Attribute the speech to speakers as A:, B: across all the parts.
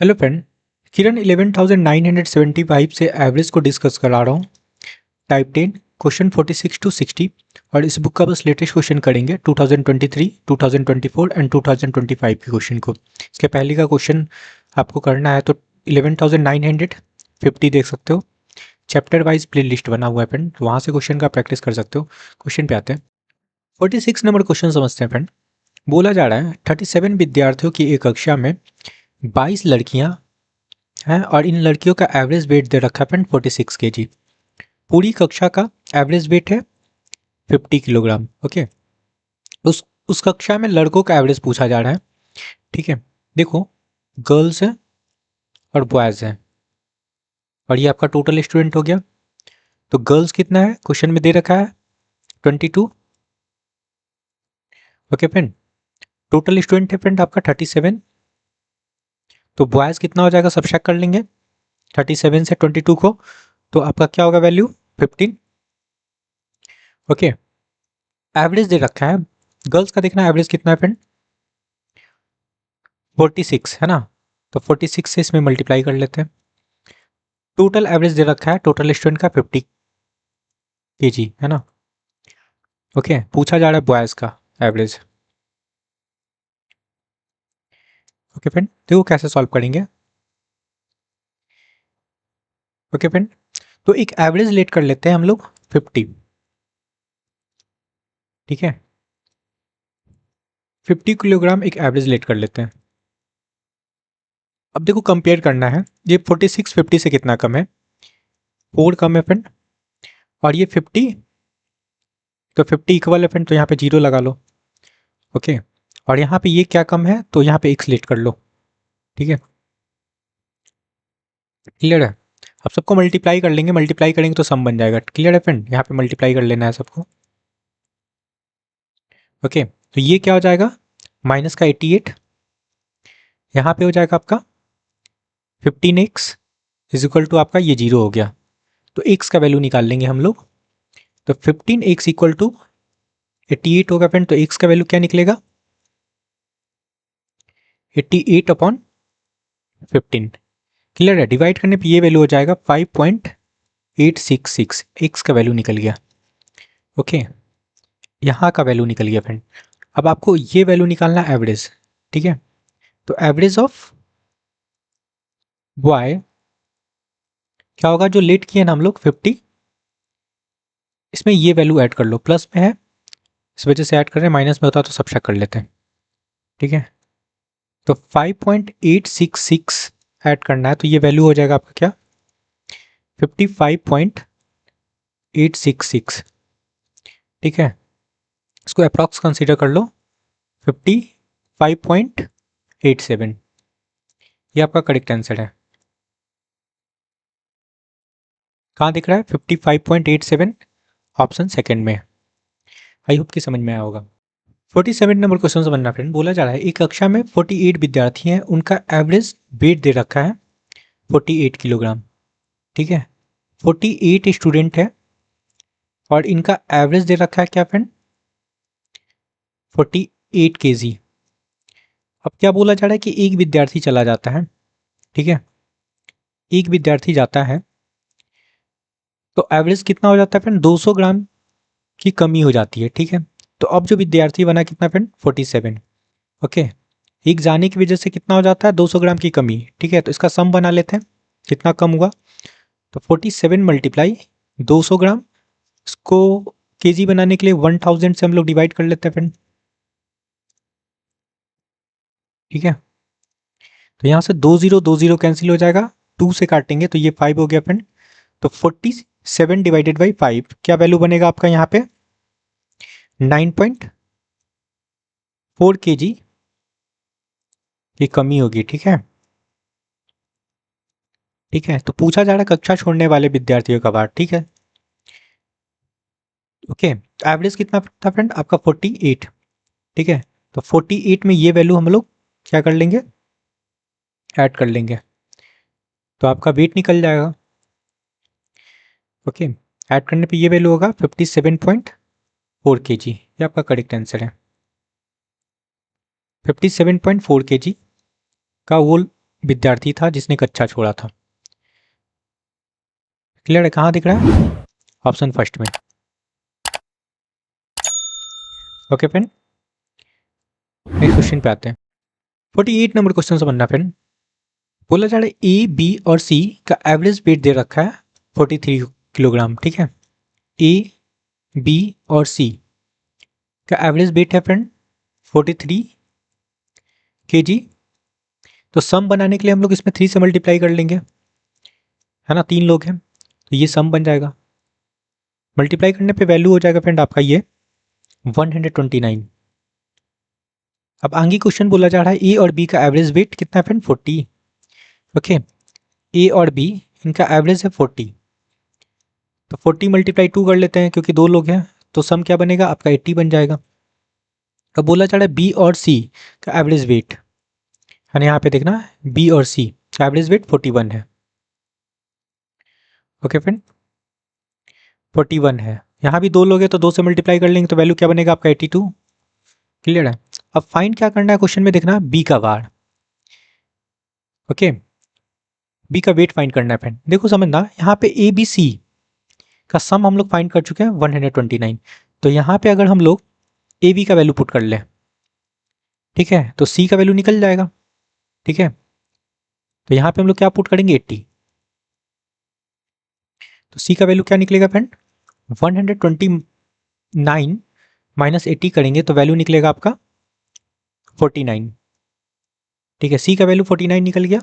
A: Hello friend. किरण 11,975 से average को discuss करा रहा हूँ। टाइप 10 क्वेश्चन 46 टू 60 और इस बुक का बस लेटेस्ट क्वेश्चन करेंगे 2023, 2024 एंड 2025 के क्वेश्चन को। इसके पहले का क्वेश्चन आपको करना है तो 11,950 देख सकते हो। चैप्टर वाइज प्ले लिस्ट बना हुआ है फ्रेंड, वहाँ से क्वेश्चन का प्रैक्टिस कर सकते हो। क्वेश्चन पे आते हैं। 46 नंबर क्वेश्चन समझते हैं फ्रेंड। बोला जा रहा है 37 विद्यार्थियों की एक कक्षा में 22 लड़कियां हैं और इन लड़कियों का एवरेज वेट दे रखा है फ्रेंड 46 केजी। पूरी कक्षा का एवरेज वेट है 50 किलोग्राम। ओके, उस कक्षा में लड़कों का एवरेज पूछा जा रहा है। ठीक है, देखो गर्ल्स है और बॉयज़ है और ये आपका टोटल स्टूडेंट हो गया। तो गर्ल्स कितना है क्वेश्चन में दे रखा है 22। ओके फ्रेंड, टोटल स्टूडेंट है फ्रेंड आपका 37। तो बॉयज़ कितना हो जाएगा, सब्ट्रैक्ट कर लेंगे 37 से 22 को, तो आपका क्या होगा वैल्यू 15। ओके, एवरेज दे रखा है गर्ल्स का, देखना एवरेज कितना है फ्रेंड 46 है ना। तो 46 से इसमें मल्टीप्लाई कर लेते हैं। टोटल एवरेज दे रखा है टोटल स्टूडेंट का 50 केजी है ना। ओके, पूछा जा रहा है बॉयज़ का एवरेज। ओके फ्रेंड, देखो कैसे सॉल्व करेंगे। ओके फ्रेंड, तो एक एवरेज लेट कर लेते हैं हम लोग 50। ठीक है, 50 किलोग्राम एक एवरेज लेट कर लेते हैं। अब देखो कंपेयर करना है, ये 46 50 से कितना कम है, 4 कम है फ्रेंड, और ये 50, तो 50 इक्वल है फ्रेंड, तो यहाँ पे 0 लगा लो। ओके, और यहाँ पे ये क्या कम है, तो यहाँ पे x लेट कर लो। ठीक है, क्लियर है। अब सबको मल्टीप्लाई कर लेंगे, मल्टीप्लाई करेंगे तो सम बन जाएगा। क्लियर है फ्रेंड, यहाँ पे मल्टीप्लाई कर लेना है सबको। ओके, तो ये क्या हो जाएगा माइनस का 88, यहाँ पे हो जाएगा आपका 15x इज इक्वल टू आपका ये 0 हो गया, तो x का वैल्यू निकाल लेंगे हम लोग। तो 15x इक्वल टू 88 होगा फ्रेंड, तो x का वैल्यू क्या निकलेगा 88 अपॉन 15। क्लियर है, डिवाइड करने पे ये वैल्यू हो जाएगा 5.866, x का वैल्यू निकल गया। ओके, यहाँ का वैल्यू निकल गया फ्रेंड। अब आपको ये वैल्यू निकालना एवरेज। ठीक है, तो एवरेज ऑफ y क्या होगा, जो लेट किए ना हम लोग 50, इसमें ये वैल्यू ऐड कर लो, प्लस में है इस वजह से ऐड कर रहे हैं, माइनस में होता तो सब्ट्रैक्ट कर लेते हैं। ठीक है, तो 5.866 ऐड करना है, तो ये वैल्यू हो जाएगा आपका क्या 55.866। ठीक है, इसको अप्रॉक्स कंसीडर कर लो 55.87, ये आपका करेक्ट आंसर है। कहाँ दिख रहा है 55.87, ऑप्शन सेकंड में। आई होप कि समझ में आया होगा। 47 नंबर क्वेश्चन समझना फ्रेंड। बोला जा रहा है एक कक्षा में 48 विद्यार्थी हैं, उनका एवरेज वेट दे रखा है 48 किलोग्राम। ठीक है, 48 स्टूडेंट है और इनका एवरेज दे रखा है क्या फ्रेंड 48 केजी। अब क्या बोला जा रहा है कि एक विद्यार्थी चला जाता है। ठीक है, एक विद्यार्थी जाता है तो एवरेज कितना हो जाता है फ्रेंड 200 ग्राम की कमी हो जाती है। ठीक है, तो अब जो विद्यार्थी बना कितना फ्रेंड 47। ओके, एक जाने की वजह से कितना हो जाता है 200 ग्राम की कमी। ठीक है, तो इसका सम बना लेते हैं कितना कम हुआ, तो 47 मल्टीप्लाई 200 ग्राम, इसको केजी बनाने के लिए 1000 से हम लोग डिवाइड कर लेते हैं फ्रेंड। ठीक है, तो यहाँ से 20 कैंसिल हो जाएगा, 2 से काटेंगे तो ये 5 हो गया फ्रेंड। तो 47 डिवाइडेड बाई 5 क्या वैल्यू बनेगा आपका यहाँ पे 9.4 केजी की कमी होगी। ठीक है, ठीक है, तो पूछा जा रहा है कक्षा छोड़ने वाले विद्यार्थियों का बार। ठीक है, ओके, एवरेज कितना था फ्रेंड आपका 48। ठीक है, तो 48 में ये वैल्यू हम लोग क्या कर लेंगे ऐड कर लेंगे, तो आपका वेट निकल जाएगा। ओके, ऐड करने पे ये वैल्यू होगा 57.4 केजी, ये आपका करेक्ट आंसर है। 57.4 केजी का वो विद्यार्थी था जिसने कक्षा छोड़ा था। क्लियर है? कहाँ दिख रहा है? ऑप्शन फर्स्ट में। ओके फ्रेंड, नेक्स्ट क्वेश्चन पे आते हैं। 48 नंबर क्वेश्चन समझना फ्रेंड। बोला जा रहा है ए बी और सी का एवरेज वेट दे रखा है 43 किलोग्राम। ठीक है, ए बी और सी का एवरेज वेट है फ्रेंड 43 kg। तो सम बनाने के लिए हम लोग इसमें 3 से मल्टीप्लाई कर लेंगे, है ना, 3 लोग हैं तो ये सम बन जाएगा। मल्टीप्लाई करने पे वैल्यू हो जाएगा फ्रेंड आपका ये 129। अब आगे क्वेश्चन बोला जा रहा है ए और बी का एवरेज वेट कितना है फ्रेंड 40। ओके, ए और बी इनका एवरेज है 40, तो 40 मल्टीप्लाई 2 कर लेते हैं क्योंकि 2 लोग हैं, तो सम क्या बनेगा आपका 80 बन जाएगा। अब बोला जा रहा है बी और सी का एवरेज वेट, है यहाँ पे देखना, बी और सी का एवरेज वेट 41 है। ओके फ्रेंड, 41 है। यहाँ भी 2 लोग हैं तो 2 से मल्टीप्लाई कर लेंगे तो वैल्यू क्या बनेगा आपका 82। क्लियर है? अब फाइंड क्या करना है क्वेश्चन में, देखना बी का वार। ओके, बी का वेट फाइंड करना है फ्रेंड। देखो समझना, यहाँ पे ए बी सी का सम हम लोग फाइंड कर चुके हैं 129। तो यहाँ पे अगर हम लोग ए बी का वैल्यू पुट कर लें, ठीक है, तो सी का वैल्यू निकल जाएगा। ठीक है, तो यहाँ पे हम लोग क्या पुट करेंगे 80, तो सी का वैल्यू क्या निकलेगा फ्रेंड 129 माइनस 80 करेंगे तो वैल्यू निकलेगा आपका 49। ठीक है, सी का वैल्यू 49 निकल गया।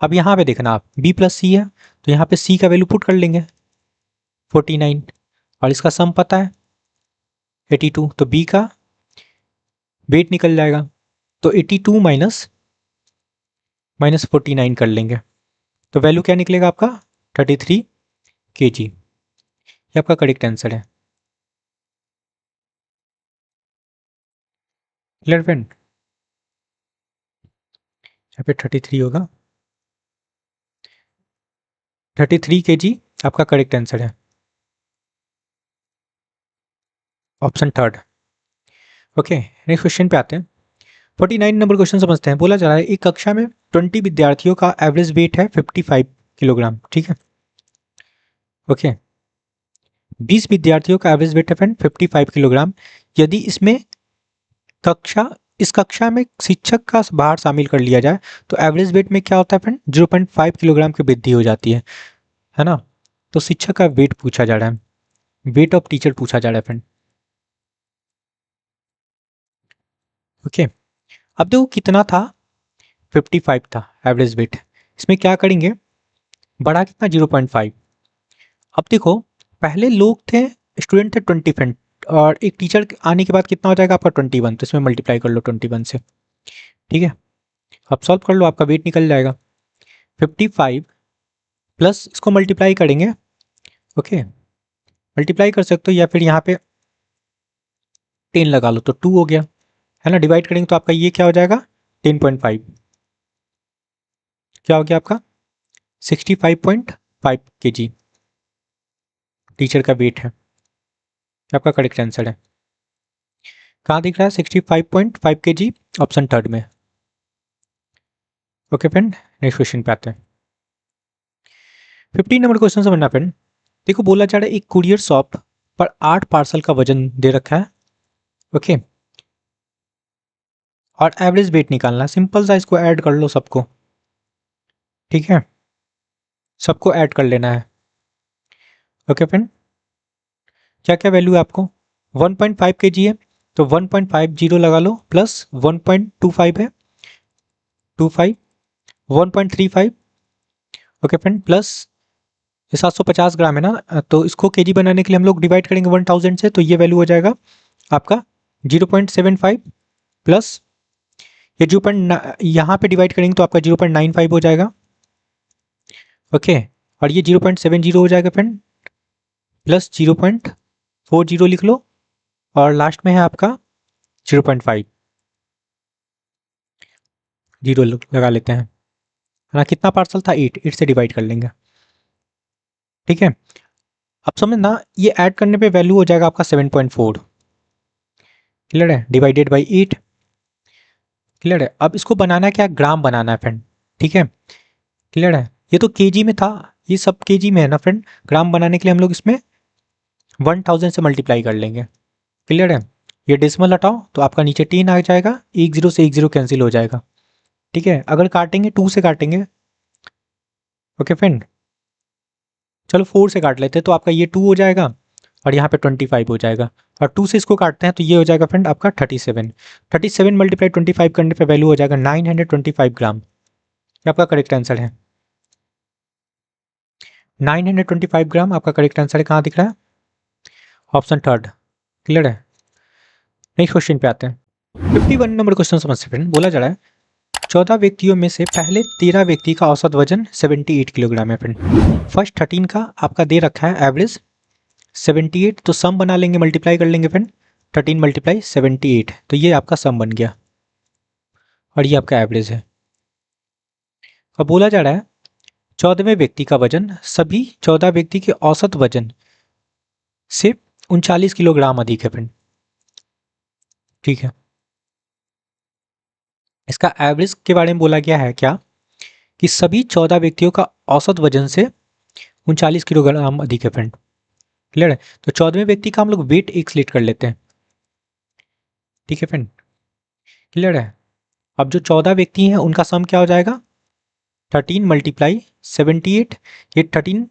A: अब यहाँ पे देखना आप बी प्लस सी है तो यहाँ पे सी का वैल्यू पुट कर लेंगे 49 और इसका सम पता है 82, तो बी का वेट निकल जाएगा। तो 82 माइनस 49 कर लेंगे तो वैल्यू क्या निकलेगा आपका 33 kg। ये आपका करेक्ट आंसर है। Clear friend? यहाँ पे 33 होगा, 33 kg आपका करेक्ट आंसर है, option third. Okay, next question पे आते हैं। 49 नंबर क्वेश्चन समझते हैं। बोला जा रहा है एक कक्षा में 20 विद्यार्थियों का एवरेज वेट है 55 किलोग्राम। ठीक है, ओके, 20 विद्यार्थियों का एवरेज वेट है फ्रेंड 55 किलोग्राम। यदि इसमें कक्षा इस कक्षा में शिक्षक का भार शामिल कर लिया जाए तो एवरेज वेट में क्या होता है फ्रेंड 0.5 किलोग्राम की वृद्धि हो जाती है ना। तो शिक्षक का वेट पूछा जा रहा है, वेट ऑफ टीचर पूछा जा रहा है फ्रेंड। ओके, अब देखो कितना था 55 था एवरेज वेट, इसमें क्या करेंगे बड़ा कितना 0.5। अब देखो पहले लोग थे, स्टूडेंट थे 20 फ्रेंड, और एक टीचर आने के बाद कितना हो जाएगा आपका 21, तो इसमें मल्टीप्लाई कर लो 21 से। ठीक है, अब सॉल्व कर लो, आपका वेट निकल जाएगा 55 प्लस इसको मल्टीप्लाई करेंगे। ओके, मल्टीप्लाई कर सकते हो या फिर यहाँ पे 10 लगा लो तो 2 हो गया, है ना। डिवाइड करेंगे तो आपका ये क्या हो जाएगा 10.5, क्या हो गया आपका 65.5 kg टीचर का वेट है। आपका करेक्ट आंसर है। कहाँ दिख रहा है 65.5 kg, ऑप्शन थर्ड में। ओके फ्रेंड, नेक्स्ट क्वेश्चन पे आते हैं। 15 नंबर क्वेश्चन समझना फ्रेंड। देखो बोला जा रहा है एक कुरियर शॉप पर 8 पार्सल का वजन दे रखा है। ओके, और एवरेज वेट निकालना है, सिंपल सा इसको ऐड कर लो सबको। ठीक है, सबको ऐड कर लेना है। ओके फ्रेंड, क्या क्या वैल्यू है आपको 1.5 kg है तो 1.50 लगा लो, प्लस 1.25 है 25, 1.35। ओके फ्रेंड, प्लस ये 750 ग्राम है ना, तो इसको केजी बनाने के लिए हम लोग डिवाइड करेंगे 1000 से, तो ये वैल्यू हो जाएगा आपका 0.75, प्लस ये यहाँ पे डिवाइड करेंगे तो आपका 0.95 हो जाएगा। ओके, और ये 0.70 हो जाएगा फ्रेंड, प्लस 0.40 लिख लो, और लास्ट में है आपका 0.5, जीरो लगा लेते हैं, है ना। कितना पार्सल था 8 से डिवाइड कर लेंगे। ठीक है, अब समझना ये ऐड करने पे वैल्यू हो जाएगा आपका 7.4। क्लियर है, डिवाइडेड बाई 8। क्लियर है, अब इसको बनाना क्या, ग्राम बनाना है फ्रेंड। ठीक है, क्लियर है। ये तो केजी में था, ये सब केजी में है ना फ्रेंड। ग्राम बनाने के लिए हम लोग इसमें 1000 से मल्टीप्लाई कर लेंगे, क्लियर है। ये डेसिमल हटाओ तो आपका नीचे 10 आ जाएगा, एक जीरो से एक जीरो कैंसिल हो जाएगा, ठीक है। अगर काटेंगे 2 से काटेंगे, ओके फ्रेंड, चलो 4 से काट लेते हैं तो आपका ये 2 हो जाएगा और यहाँ पे 25 हो जाएगा, और 2 से इसको काटते हैं तो ये हो जाएगा फ्रेंड आपका 37। 37 मल्टीप्लाई 25 करने पे वैल्यू हो जाएगा 925 ग्राम। ये आपका करेक्ट आंसर है, 925 ग्राम आपका करेक्ट आंसर है। कहाँ दिख रहा है? ऑप्शन थर्ड, क्लियर है। नेक्स्ट क्वेश्चन पे आते हैं। 51 नंबर क्वेश्चन समझते फ्रेंड। बोला जा रहा है 14 व्यक्तियों में से पहले 13 व्यक्ति का औसत वजन 78 किलोग्राम है फ्रेंड। फर्स्ट 13 का आपका दे रखा है एवरेज 78, तो सम बना लेंगे, मल्टीप्लाई कर लेंगे फ्रेंड, 13 मल्टीप्लाई 78, तो ये आपका सम बन गया और ये आपका एवरेज है। अब बोला जा रहा है 14वें व्यक्ति का वजन सभी 14 व्यक्ति के औसत वजन से 39 किलोग्राम अधिक है फ्रेंड, ठीक है। इसका एवरेज के बारे में बोला गया है क्या कि सभी 14 व्यक्तियों का औसत वजन से 39 किलोग्राम अधिक है फ्रेंड, क्लियर है। तो 14वें व्यक्ति का हम लोग वेट एक सिलेक्ट कर लेते हैं, ठीक है फ्रेंड, क्लियर है। अब जो 14 व्यक्ति हैं उनका सम क्या हो जाएगा, 13 मल्टीप्लाई 78, ये 13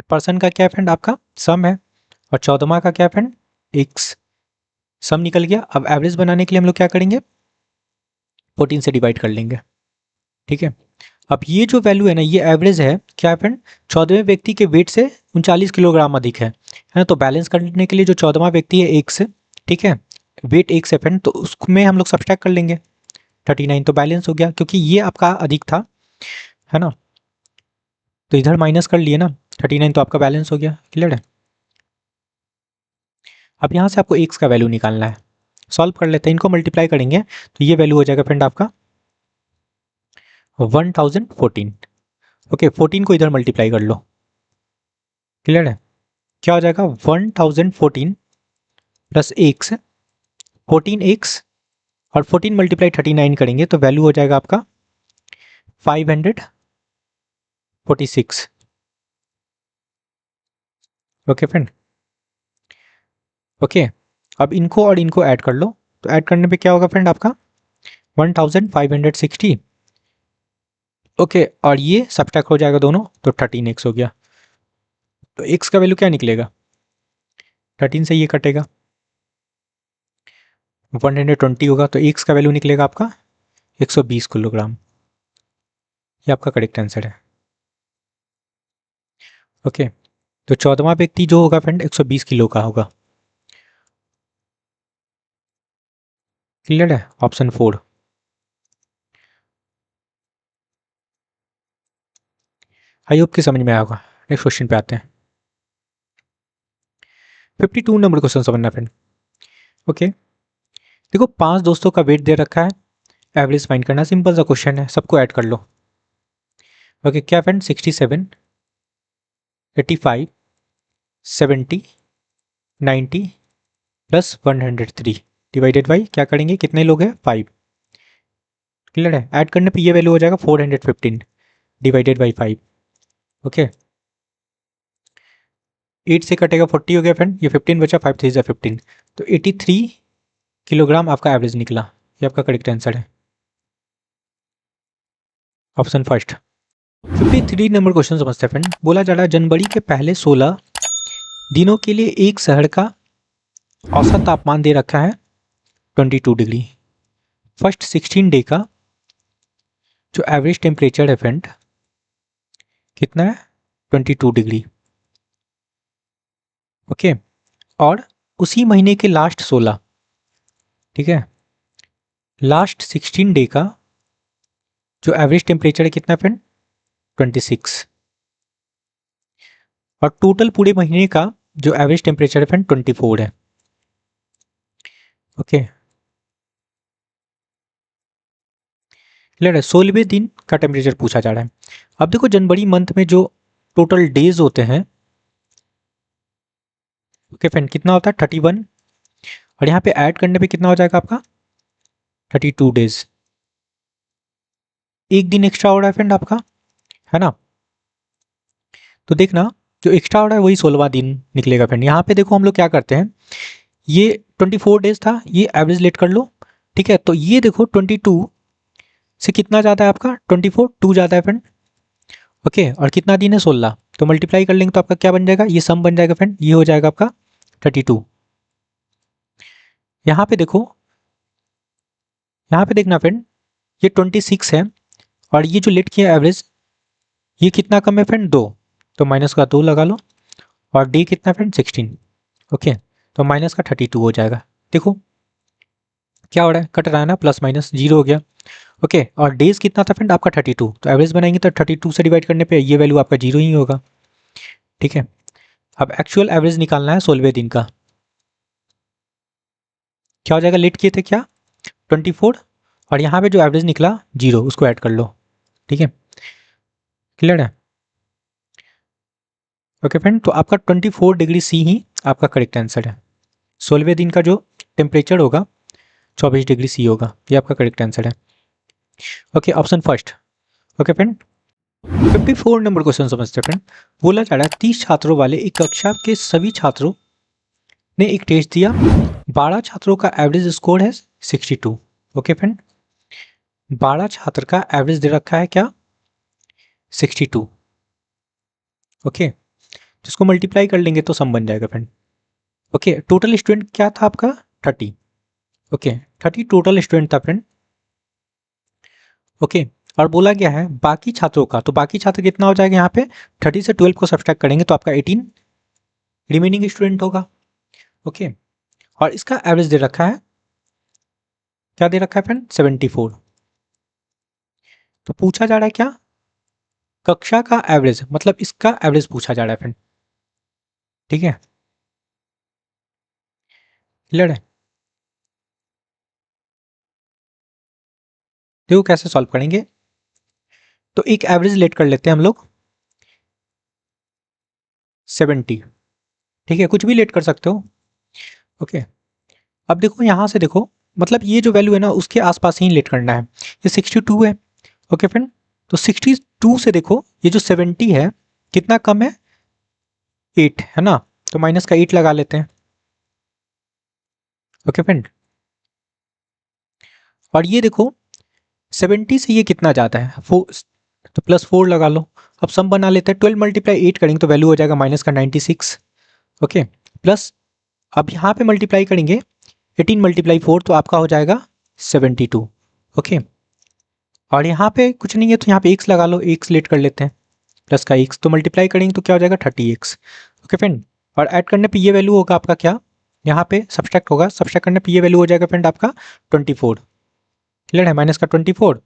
A: पर्सन का क्या फ्रेंड आपका सम है, और 14वां का क्या फ्रेंड एक्स, सम निकल गया। अब एवरेज बनाने के लिए हम लोग क्या करेंगे, 14 से डिवाइड कर लेंगे, ठीक है। अब ये जो वैल्यू है ना, ये एवरेज है क्या फ्रेंड, 14वें व्यक्ति के वेट से 39 किलोग्राम अधिक है ना। तो बैलेंस करने के लिए जो 14वां व्यक्ति है एक्स, ठीक है, वेट एक्स है फ्रेंड, तो उसमें हम लोग सब्सट्रैक्ट कर लेंगे 39, तो बैलेंस हो गया क्योंकि ये आपका अधिक था, है ना। तो इधर माइनस कर लिए ना 39, तो आपका बैलेंस हो गया, क्लियर है। अब यहाँ से आपको एक्स का वैल्यू निकालना है, सॉल्व कर लेते हैं, इनको मल्टीप्लाई करेंगे तो ये वैल्यू हो जाएगा फ्रेंड आपका 1014। ओके, 14 को इधर मल्टीप्लाई कर लो, क्लियर है। क्या हो जाएगा 1014 प्लस एक्स, 14x, और 14 मल्टीप्लाई 39 करेंगे तो वैल्यू हो जाएगा आपका 546। Okay friend, okay. अब इनको और इनको ऐड कर लो, तो ऐड करने पे क्या होगा फ्रेंड आपका 1560, ओके, और ये सब्ट्रैक्ट हो जाएगा दोनों, तो 13x हो गया। तो x का वैल्यू क्या निकलेगा, 13 से ये कटेगा 120 होगा, तो x का वैल्यू निकलेगा आपका 120 किलोग्राम। ये आपका करेक्ट आंसर है, ओके। तो 14वां व्यक्ति जो होगा फ्रेंड 120 किलो का होगा, क्लियर है, ऑप्शन 4। आई होप कि समझ में आया होगा। नेक्स्ट क्वेश्चन पे आते हैं। 52 नंबर क्वेश्चन समझना फ्रेंड, ओके। देखो 5 दोस्तों का वेट दे रखा है, एवरेज फाइंड करना, सिंपल सा क्वेश्चन है, सबको ऐड कर लो। ओके, क्या फ्रेंड 67, 85, 70, 90 प्लस 103 डिवाइडेड बाई क्या करेंगे, कितने लोग हैं 5, क्लियर है। ऐड करने पे ये वैल्यू हो जाएगा 415 डिवाइडेड बाई 5, ओके। 8 से कटेगा 40 हो गया फ्रेंड, ये 15 बचा, 5 3 जा 15, तो 83 किलोग्राम आपका एवरेज निकला। ये आपका करेक्ट आंसर है, ऑप्शन फर्स्ट। 53 नंबर क्वेश्चन समझते हैं फ्रेंड। बोला जा रहा है जनवरी के पहले 16 दिनों के लिए एक शहर का औसत तापमान दे रखा है 22 डिग्री। फर्स्ट 16 डे का जो एवरेज टेम्परेचर है फ्रेंड कितना है 22 डिग्री, ओके। और उसी महीने के लास्ट 16, ठीक है, लास्ट 16 डे का जो एवरेज टेम्परेचर है कितना फ्रेंड 26, और टोटल पूरे महीने का जो एवरेज टेम्परेचर है फ्रेंड 24 है, ओके, क्लियर है। 16वें दिन का टेम्परेचर पूछा जा रहा है। अब देखो जनवरी मंथ में जो टोटल डेज होते हैं, ओके फ्रेंड, कितना होता है 31, और यहाँ पे ऐड करने पे कितना हो जाएगा आपका 32 डेज, एक दिन एक्स्ट्रा हो रहा है फ्रेंड आपका, है ना। तो देखना जो एक्स्ट्रा हो रहा है वही 16वां दिन निकलेगा फ्रेंड। यहाँ पे देखो हम लोग क्या करते हैं, ये 24 डेज था, ये एवरेज लेट कर लो, ठीक है। तो ये देखो 22 से कितना ज़्यादा है आपका, 24 2 ज़्यादा है फ्रेंड, ओके। और कितना दिन है, 16, तो मल्टीप्लाई कर लेंगे तो आपका क्या बन जाएगा, ये सम बन जाएगा फ्रेंड, ये हो जाएगा आपका 32। यहाँ पे देखो, यहाँ पे देखना फ्रेंड, ये 26 है और ये जो लेट किया एवरेज, ये कितना कम है फ्रेंड, 2, तो माइनस का 2 लगा लो। और डी कितना फ्रेंड, 16, ओके। तो माइनस का 32 हो जाएगा। देखो क्या हो रहा है, कट रहा है ना, प्लस माइनस जीरो हो गया, ओके। और डेज कितना था फ्रेंड आपका 32, तो एवरेज बनाएंगे तो 32 से डिवाइड करने पे ये वैल्यू आपका जीरो ही होगा, ठीक है। अब एक्चुअल एवरेज निकालना है 16वें दिन का, क्या हो जाएगा, लेट किए थे क्या 24, और यहाँ पे जो एवरेज निकला जीरो, उसको ऐड कर लो, ठीक है। क्लियर है, ओके फ्रेंड। तो आपका 24 डिग्री सी ही आपका करेक्ट आंसर है। 16वें दिन का जो टेम्परेचर होगा 24 डिग्री सी होगा, ये आपका करेक्ट आंसर है, okay. Option first, okay friend. 54 number question समझते हैं फ्रेंड। बोला जा रहा है 30 छात्रों वाले एक कक्षा के सभी छात्रों ने एक टेस्ट दिया, 12 छात्रों का एवरेज स्कोर है 62, ओके फ्रेंड। 12 छात्र का एवरेज दे रखा है क्या, 62, ओके। जिसको मल्टीप्लाई कर लेंगे तो सम बन जाएगा फ्रेंड, ओके। टोटल स्टूडेंट क्या था आपका 30, ओके। 30 टोटल स्टूडेंट था फ्रेंड, ओके। और बोला गया है बाकी छात्रों का, तो बाकी छात्र कितना हो जाएगा, यहाँ पे 30 से 12 को सब्सट्रैक्ट करेंगे तो आपका 18 रिमेनिंग स्टूडेंट होगा, ओके। और इसका एवरेज दे रखा है, क्या दे रखा है फ्रेंड, 74। तो पूछा जा रहा है क्या, कक्षा का एवरेज, मतलब इसका एवरेज पूछा जा रहा है फ्रेंड, ठीक है। क्लियर है, देखो कैसे सॉल्व करेंगे। तो एक एवरेज लेट कर लेते हैं हम लोग 70, ठीक है, कुछ भी लेट कर सकते हो, ओके। अब देखो यहाँ से देखो, मतलब ये जो वैल्यू है ना उसके आसपास ही लेट करना है, ये 62 है, ओके फ्रेंड। तो 62 से देखो ये जो 70 है कितना कम है, 8 है ना, तो माइनस का 8 लगा लेते हैं, ओके फ्रेंड। और ये देखो 70 से ये कितना जाता है, 4, तो +4 लगा लो। अब सम बना लेते हैं, 12 मल्टीप्लाई 8 करेंगे तो वैल्यू हो जाएगा माइनस का 96, ओके। प्लस अब यहाँ पे मल्टीप्लाई करेंगे 18 मल्टीप्लाई 4 तो आपका हो जाएगा 72, ओके। और यहाँ पे कुछ नहीं है तो यहाँ पे x लगा लो, x लेट कर लेते हैं, प्लस का x, तो मल्टीप्लाई करेंगे तो क्या हो जाएगा 30x, ओके फ्रेंड। और ऐड करने पे ये वैल्यू होगा आपका क्या, यहाँ पे सब्सट्रैक्ट होगा, सब्सट्रैक्ट करने पे ये वैल्यू हो जाएगा फ्रेंड आपका 24, क्लियर है, माइनस का 24।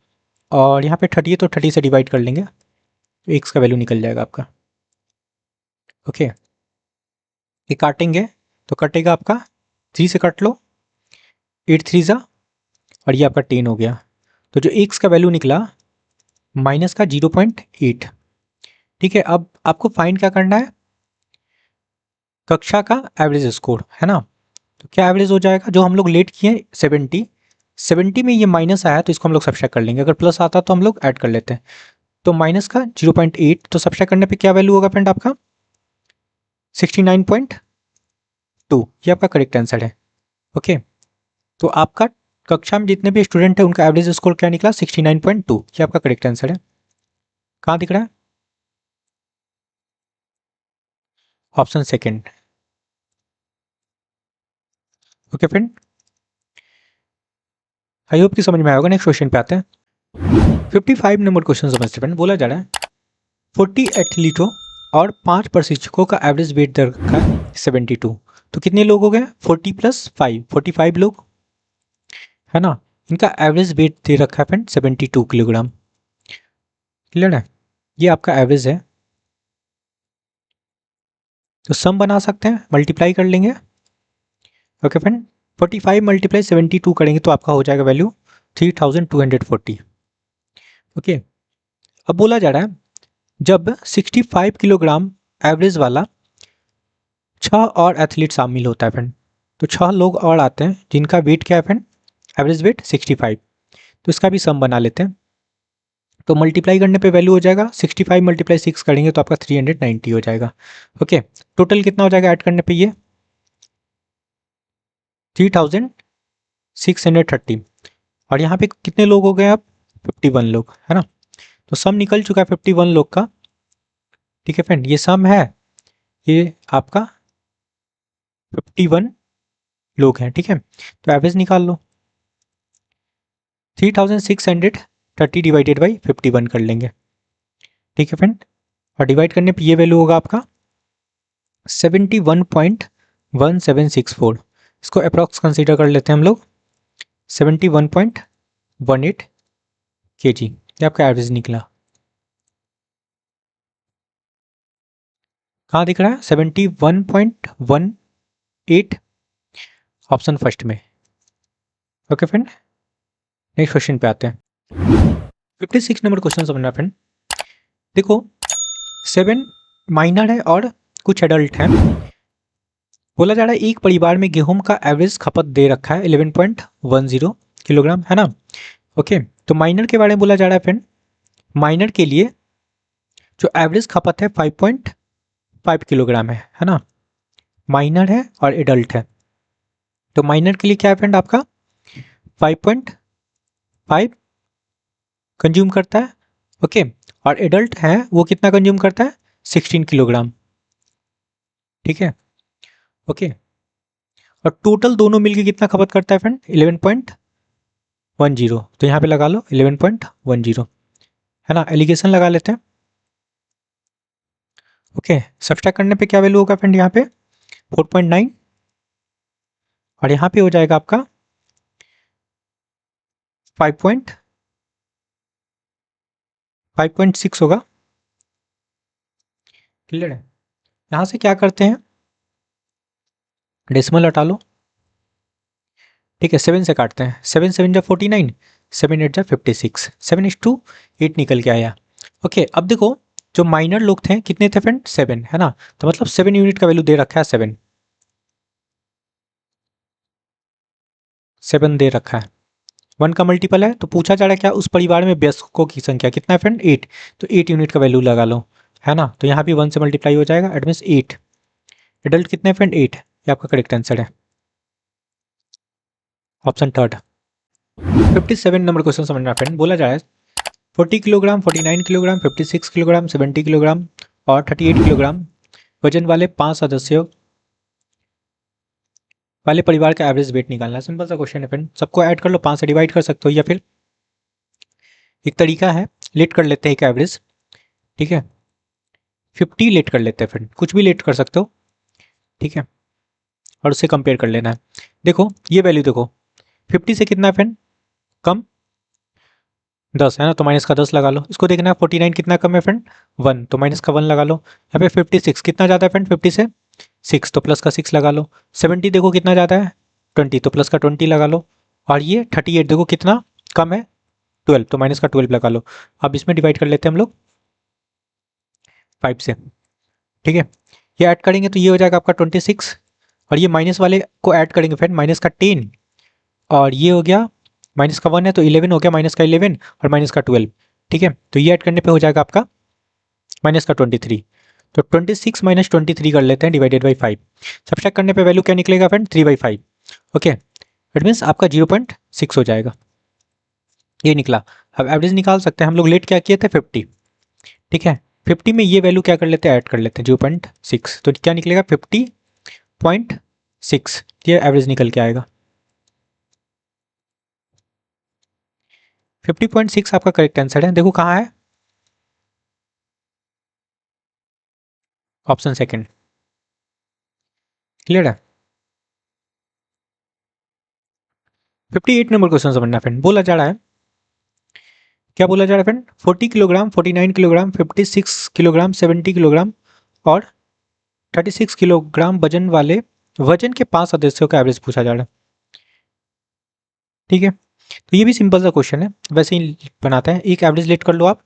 A: और यहाँ पे 30 है तो 30 से डिवाइड कर लेंगे तो एक्स का वैल्यू निकल जाएगा आपका, ओके। ये काटेंगे तो कटेगा आपका 3 से कट लो, 8 3 जा, और ये आपका 10 हो गया। तो जो एक्स का वैल्यू निकला माइनस का 0.8, ठीक है। अब आपको फाइंड क्या करना है, कक्षा का एवरेज स्कोर, है ना। तो क्या एवरेज हो जाएगा, जो हम लोग लेट किए 70 में ये माइनस आया तो इसको हम लोग सब्सट्रैक्ट कर लेंगे, अगर प्लस आता तो हम लोग ऐड कर लेते हैं। तो माइनस का 0.8, तो सब्सट्रैक्ट करने पे क्या वैल्यू होगा फ्रेंड आपका 69.2, ये आपका करेक्ट आंसर है, ओके। तो आपका कक्षा में जितने भी स्टूडेंट है उनका एवरेज स्कोर क्या निकला 69.2, ये आपका करेक्ट आंसर है। कहाँ दिख रहा है, option second, okay friend. I hope कि समझ में आएगा। नेक्स्ट क्वेश्चन पे आते हैं। 55 नंबर क्वेश्चन समझते फ्रेंड। बोला जा रहा है 40 एथलीटों और 5 प्रशिक्षकों का एवरेज वेट दर का 72, तो कितने लोग हो गए 40 + 5 45 लोग, है ना। इनका एवरेज वेट दे रखा है फ्रेंड 72 किलोग्राम, क्लियर है, ये आपका एवरेज है। तो सम बना सकते हैं, मल्टीप्लाई कर लेंगे, ओके फ्रेंड। 45 मल्टीप्लाई 72 करेंगे तो आपका हो जाएगा वैल्यू 3240, ओके। अब बोला जा रहा है जब 65 किलोग्राम एवरेज वाला 6 और एथलीट शामिल होता है फ्रेंड, तो 6 लोग और आते हैं जिनका वेट क्या है फ्रेंड, एवरेज वेट 65, तो इसका भी सम बना लेते हैं। तो मल्टीप्लाई करने पे वैल्यू हो जाएगा 65 मल्टीप्लाई 6 करेंगे तो आपका 390 हो जाएगा। ओके, टोटल कितना हो जाएगा ऐड करने पे ये 3630। और यहाँ पे कितने लोग हो गए आप 51 लोग, है ना। तो सम निकल चुका है 51 लोग का। ठीक है फ्रेंड, ये सम है, ये आपका 51 लोग हैं। ठीक है, तो एवरेज निकाल लो 3630 डिवाइडेड बाई 51 कर लेंगे। ठीक है फ्रेंड, और डिवाइड करने पे ये वैल्यू होगा आपका 71.1764। इसको अप्रॉक्स कंसीडर कर लेते हैं हम लोग 71.18 kg। ये आपका एवरेज निकला। कहाँ दिख रहा है 71.18 ऑप्शन फर्स्ट में। ओके फ्रेंड, नेक्स्ट क्वेश्चन पे आते हैं। 56 नंबर क्वेश्चन समझना फ्रेंड। देखो 7 माइनर है और कुछ एडल्ट हैं। बोला जा रहा है एक परिवार में गेहूं का एवरेज खपत दे रखा है 11.10 किलोग्राम, है ना। ओके, तो माइनर के बारे में बोला जा रहा है फ्रेंड। माइनर के लिए जो एवरेज खपत है 5.5 किलोग्राम है ना। माइनर है और एडल्ट है, तो माइनर के लिए क्या है फ्रेंड आपका 5.5 कंज्यूम करता है। ओके, और एडल्ट है वो कितना कंज्यूम करता है 16 किलोग्राम। ठीक है, ओके, और टोटल दोनों मिलके कितना खपत करता है फ्रेंड 11.10। तो यहाँ पे लगा लो 11.10, है ना। एलिगेशन लगा लेते हैं। ओके, सब्सट्रैक्ट करने पे क्या वैल्यू होगा फ्रेंड यहाँ पे 4.9, और यहाँ पे हो जाएगा आपका 5.6 होगा। क्लियर है। यहाँ से क्या करते हैं डेसिमल हटा लो। ठीक है, 7 से काटते हैं, 7 7 जा 49, 7 8 जा 56, 7:8 निकल के आया। ओके, अब देखो जो माइनर लोग थे कितने थे फ्रेंड 7, है ना। तो मतलब 7 यूनिट का वैल्यू दे रखा है 7 दे रखा है। 1 का मल्टीपल है, तो पूछा जा रहा है क्या उस परिवार में वयस्कों की संख्या कितना है फ्रेंड 8। तो 8 यूनिट का वैल्यू लगा लो, है ना। तो यहाँ भी 1 से मल्टीप्लाई हो जाएगा, एट मीन्स 8। एडल्ट कितने फ्रेंड 8, ये आपका करेक्ट आंसर है, ऑप्शन थर्ड। 57 नंबर क्वेश्चन समझना फ्रेंड। बोला जा रहा है 40 किलोग्राम, 49 किलोग्राम, 56 किलोग्राम, 70 किलोग्राम और 38 किलोग्राम वजन वाले 5 सदस्यों वाले परिवार का एवरेज वेट निकालना है। सिंपल सा क्वेश्चन है फ्रेंड, सबको ऐड कर लो, 5 से डिवाइड कर सकते हो, या फिर एक तरीका है लेट कर लेते हैं एक एवरेज। ठीक है, 50 लेट कर लेते हैं फ्रेंड, कुछ भी लेट कर सकते हो। ठीक है, और उससे कंपेयर कर लेना है। देखो ये वैल्यू देखो 50 से कितना है फ्रेंड कम 10, है ना। तो माइनस का 10 लगा लो। इसको देखना है 49 कितना कम है फ्रेंड 1, तो माइनस का 1 लगा लो। यहाँ पे 56 कितना ज़्यादा है फ्रेंड 50 से 6, तो प्लस का 6 लगा लो। 70 देखो कितना ज़्यादा है 20, तो प्लस का 20 लगा लो। और ये 38 देखो कितना कम है 12, तो माइनस का 12 लगा लो। अब इसमें डिवाइड कर लेते हैं हम लोग 5 से। ठीक है, ये ऐड करेंगे तो ये हो जाएगा आपका 26, और ये माइनस वाले को ऐड करेंगे फ्रेंड माइनस का 10, और ये हो गया माइनस का 1 है तो 11 हो गया, माइनस का 11 और माइनस का 12। ठीक है, तो ये ऐड करने पे हो जाएगा आपका माइनस का 23। तो 26 माइनस 23 कर लेते हैं डिवाइडेड बाई 5। सब्सट्रैक्ट करने पे वैल्यू क्या निकलेगा फ्रेंड 3/5। ओके, इट मीन्स आपका 0.6 हो जाएगा, ये निकला। अब एवरेज निकाल सकते हैं हम लोग, लेट क्या किए थे 50। ठीक है, 50 में ये वैल्यू क्या कर लेते हैं ऐड कर लेते हैं 0.6, तो क्या निकलेगा 50.6, ये एवरेज निकल के आएगा। 50.6 आपका करेक्ट आंसर है। देखो कहाँ है ऑप्शन सेकंड। क्लियर है। 58 नंबर क्वेश्चन समझना फ्रेंड। बोला जा रहा है क्या बोला जा रहा है friend 40 kilogram, 49 kilogram, 56 kilogram, 70 kilogram और 36 किलोग्राम वजन के 5 सदस्यों का एवरेज पूछा जा रहा है। ठीक है, तो ये भी सिंपल सा क्वेश्चन है, वैसे ही बनाते हैं। एक एवरेज लेट कर लो आप,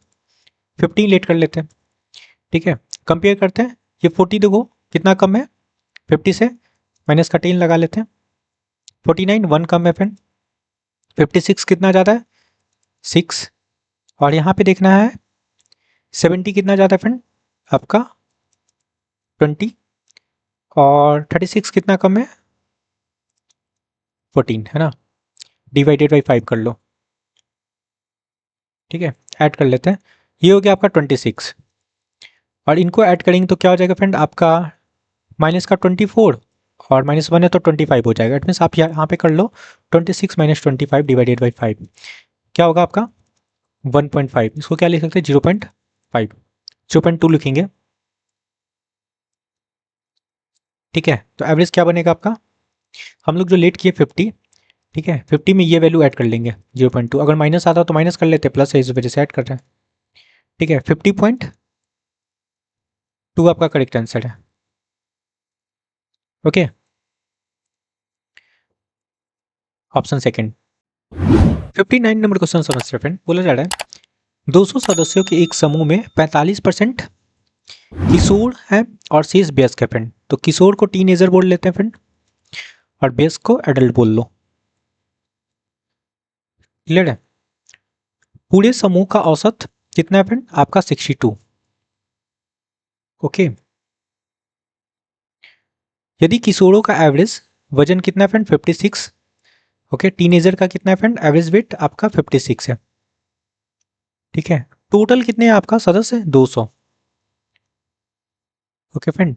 A: 15 लेट कर लेते हैं। ठीक है, कंपेयर करते हैं। ये 40 देखो कितना कम है 50 से, माइनस का 10 लगा लेते हैं। 49 1 कम है फ्रेंड, 56 कितना ज़्यादा है 6, और यहाँ पे देखना है 70 कितना ज़्यादा है फ्रेंड आपका 20, और 36 कितना कम है 14, है ना। डिवाइडेड बाई 5 कर लो, ठीक है। ऐड कर लेते हैं, ये हो गया आपका 26, और इनको ऐड करेंगे तो क्या हो जाएगा फ्रेंड आपका माइनस का 24, और -1 है तो 25 हो जाएगा। इट मीन्स आप यहाँ पे कर लो 26 - 25 डिवाइडेड बाई 5, क्या होगा आपका 1.5। इसको क्या लिख सकते हैं 0.5, 0.2 लिखेंगे, ठीक है। तो एवरेज क्या बनेगा आपका, हम लोग जो लेट किए 50, ठीक है, 50 में ये वैल्यू ऐड कर लेंगे 0.2, अगर माइनस आता तो माइनस कर लेते, प्लस है इस वजह से ऐड कर रहे हैं, ठीक है। 50.2 आपका करेक्ट आंसर है, okay. Option second. 59 number question समझते हैं फ्रेंड। बोला जा रहा है 200 सदस्यों के एक समूह में 45% किशोर हैं और शेष वयस्क है फ्रेंड। तो किशोर को टीनेजर बोल लेते हैं फ्रेंड, और वयस्क को एडल्ट बोल लो, क्लियर है। पूरे समूह का औसत कितना है फ्रेंड आपका 62, ओके। यदि किशोरों का एवरेज वजन कितना है फ्रेंड 56, ओके। टीनेजर का कितना है फ्रेंड एवरेज वेट आपका 56 है, ठीक है। टोटल कितने हैं आपका सदस्य 200, ओके फ्रेंड।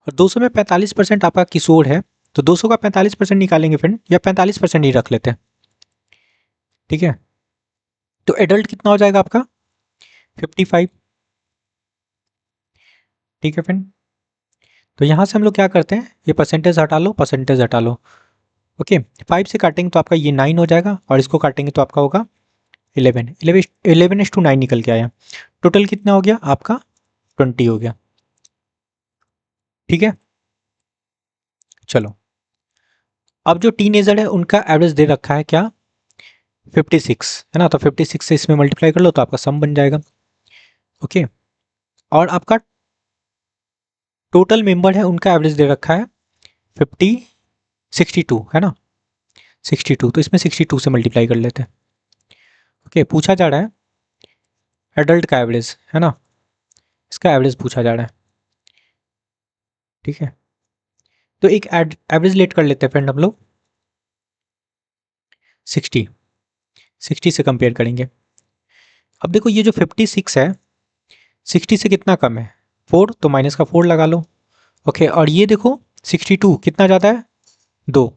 A: और 200 में 45% आपका किशोर है, तो 200 का 45% निकालेंगे फ्रेंड, या 45% ही रख लेते हैं, ठीक है। तो एडल्ट कितना हो जाएगा आपका 55, ठीक है फ्रेंड। तो यहाँ से हम लोग क्या करते हैं, ये परसेंटेज हटा लो, परसेंटेज हटा लो, ओके। 5 से काटेंगे तो आपका ये 9 हो जाएगा, और इसको काटेंगे तो आपका होगा 11, 11:9 निकल के आया। टोटल कितना हो गया आपका 20 हो गया, ठीक है। चलो, अब जो टीनेजर है उनका एवरेज दे रखा है क्या 56, है ना। तो 56 से इसमें मल्टीप्लाई कर लो तो आपका सम बन जाएगा, ओके। और आपका टोटल मेंबर है उनका एवरेज दे रखा है 62 है ना, 62, तो इसमें 62 से मल्टीप्लाई कर लेते हैं, ओके। पूछा जा रहा है एडल्ट का एवरेज, है ना, इसका एवरेज पूछा जा रहा है, ठीक है। तो एक एवरेज लेट कर लेते हैं फ्रेंड हम लोग 60, 60 से कंपेयर करेंगे। अब देखो ये जो 56 है 60 से कितना कम है 4, तो माइनस का 4 लगा लो, ओके। और ये देखो 62 कितना ज़्यादा है 2,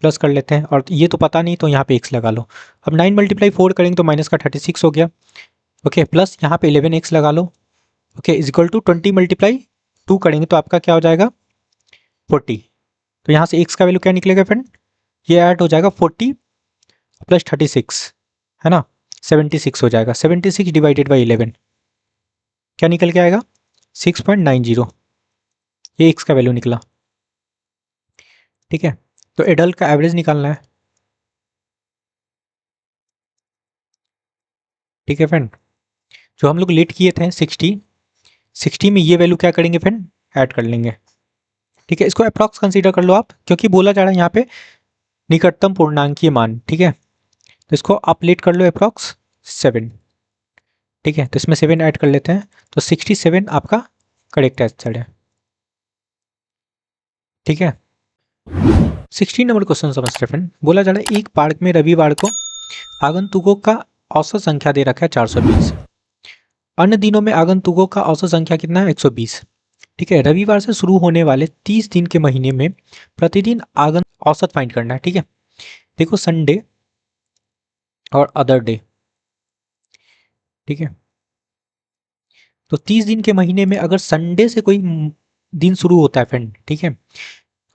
A: प्लस कर लेते हैं, और ये तो पता नहीं तो यहाँ पे x लगा लो। अब 9 × 4 करेंगे तो माइनस का 36 हो गया, ओके। प्लस यहाँ पे 11x लगा लो, ओके, इज इक्वल टू 20 × 2 करेंगे तो आपका क्या हो जाएगा 40। तो यहाँ से x का वैल्यू क्या निकलेगा फ्रेंड, ये ऐड हो जाएगा 40 + 36, है ना, 76 हो जाएगा। 76 डिवाइडेड बाई 11 क्या निकल के आएगा 6.90, ये x का वैल्यू निकला, ठीक है। तो एडल्ट का एवरेज निकालना है, ठीक है फ्रेंड। जो हम लोग लेट किए थे 60 में ये वैल्यू क्या करेंगे फ्रेंड ऐड कर लेंगे, ठीक है। इसको अप्रॉक्स कंसीडर कर लो आप, क्योंकि बोला जा रहा है यहाँ पे निकटतम पूर्णांकीय मान, ठीक है। तो इसको आप लेट कर लो अप्रॉक्स 7, ठीक है। तो इसमें 7 ऐड कर लेते हैं, तो 67 आपका करेक्ट आंसर है, ठीक है। 16 नंबर क्वेश्चन समझते हैं फ्रेंड। बोला जा रहा है एक पार्क में रविवार को आगंतुकों का औसत संख्या दे रखा है 420, अन्य दिनों में आगंतुकों का औसत संख्या कितना है 120, ठीक है। रविवार से शुरू होने वाले 30 दिन के महीने में प्रतिदिन आगंतुक औसत फाइंड करना है, ठीक है। देखो संडे और अदर डे, ठीक है। तो 30 दिन के महीने में अगर संडे से कोई दिन शुरू होता है फ्रेंड, ठीक है,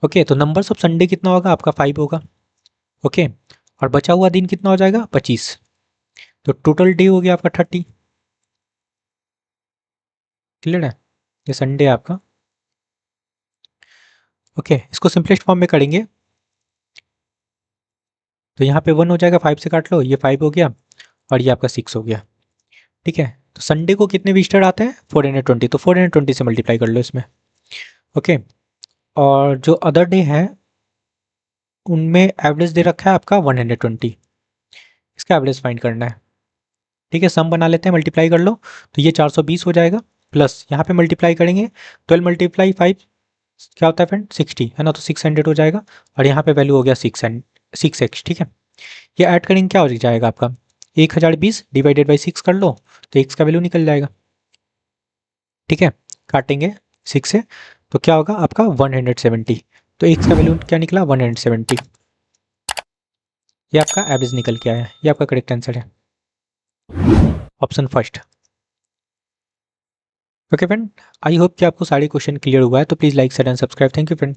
A: ओके, तो नंबर्स ऑफ संडे कितना होगा आपका 5 होगा, ओके। और बचा हुआ दिन कितना हो जाएगा 25, तो टोटल डे हो गया आपका 30, क्लियर है। ये संडे आपका, ओके। इसको सिंपलेस्ट फॉर्म में करेंगे तो यहाँ पे 1 हो जाएगा, 5 से काट लो, ये 5 हो गया, और ये आपका 6 हो गया, ठीक है। तो संडे को कितने विजिटर आते हैं 420, तो 420 से मल्टीप्लाई कर लो इसमें, ओके। और जो अदर डे है उनमें एवरेज दे रखा है आपका 120, इसका एवरेज फाइंड करना है, ठीक है, सम बना लेते हैं, मल्टीप्लाई कर लो तो ये 420 हो जाएगा, प्लस यहाँ पे मल्टीप्लाई करेंगे 12 मल्टीप्लाई 5 क्या होता है फ्रेंड 60 है ना, तो 600 हो जाएगा, और यहाँ पे वैल्यू हो गया 6x। ठीक है, ये ऐड करेंगे क्या हो जाएगा आपका 1020 डिवाइडेड बाई 6 कर लो तो x का वैल्यू निकल जाएगा। ठीक है, काटेंगे 6 से तो क्या होगा आपका 170, तो x का वैल्यू क्या निकला 170। ये आपका एवरेज निकल के आया, ये आपका करेक्ट आंसर है, option first. Okay friend, I hope कि आपको सारे क्वेश्चन क्लियर हुआ है, तो please like share and subscribe. Thank you friend.